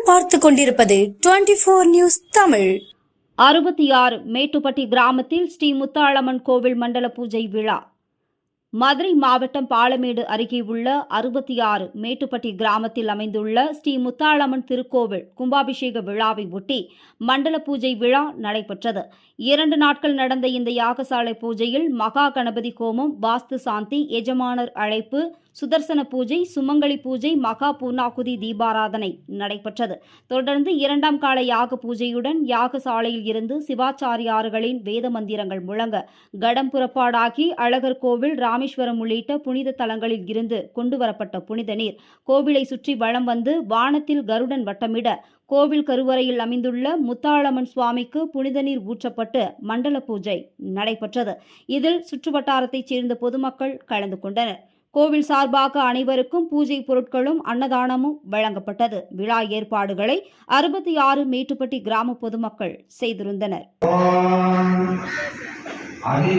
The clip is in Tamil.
நீங்கள் பார்த்துக் கொண்டிருப்பது 24 நியூஸ் தமிழ். 66 மேட்டுப்பட்டி கிராமத்தில் ஸ்ரீ முத்தாளம்மன் கோவில் மண்டல பூஜை விழா. மதுரை மாவட்டம் பாலமேடு அருகே உள்ள 66 மேட்டுப்பட்டி கிராமத்தில் அமைந்துள்ள ஸ்ரீ முத்தாளம்மன் திருக்கோவில் கும்பாபிஷேக விழாவை ஒட்டி மண்டல பூஜை விழா நடைபெற்றது. 2 நாட்கள் நடந்த இந்த யாகசாலை பூஜையில் மகா கணபதி ஹோமம், வாஸ்து சாந்தி, எஜமானர் அழைப்பு, சுதர்சன பூஜை, சுமங்கலி பூஜை, மகா பூர்ணாகுதி தீபாராதனை நடைபெற்றது. தொடர்ந்து 2ஆம் கால யாக பூஜையுடன் யாகசாலையில் இருந்து சிவாச்சாரியார்களின் வேத மந்திரங்கள் முழங்க கடம் புறப்பாடாகி அழகர் கோவில், ராமேஸ்வரம் உள்ளிட்ட புனித தலங்களில் இருந்து கொண்டுவரப்பட்ட புனித நீர் கோவிலை சுற்றி வலம் வந்து வானத்தில் கருடன் வட்டமிட கோவில் கருவறையில் அமைந்துள்ள முத்தாளம்மன் சுவாமிக்கு புனித நீர் ஊற்றப்பட்டு மண்டல பூஜை நடைபெற்றது. இதில் சுற்றுவட்டாரத்தைச் சேர்ந்த பொதுமக்கள் கலந்து கொண்டனர். கோவில் சார்பாக அனைவருக்கும் பூஜை பொருட்களும் அன்னதானமும் வழங்கப்பட்டது. விழா ஏற்பாடுகளை 66 மேட்டுப்பட்டி கிராம பொதுமக்கள் செய்திருந்தனர். ஆதி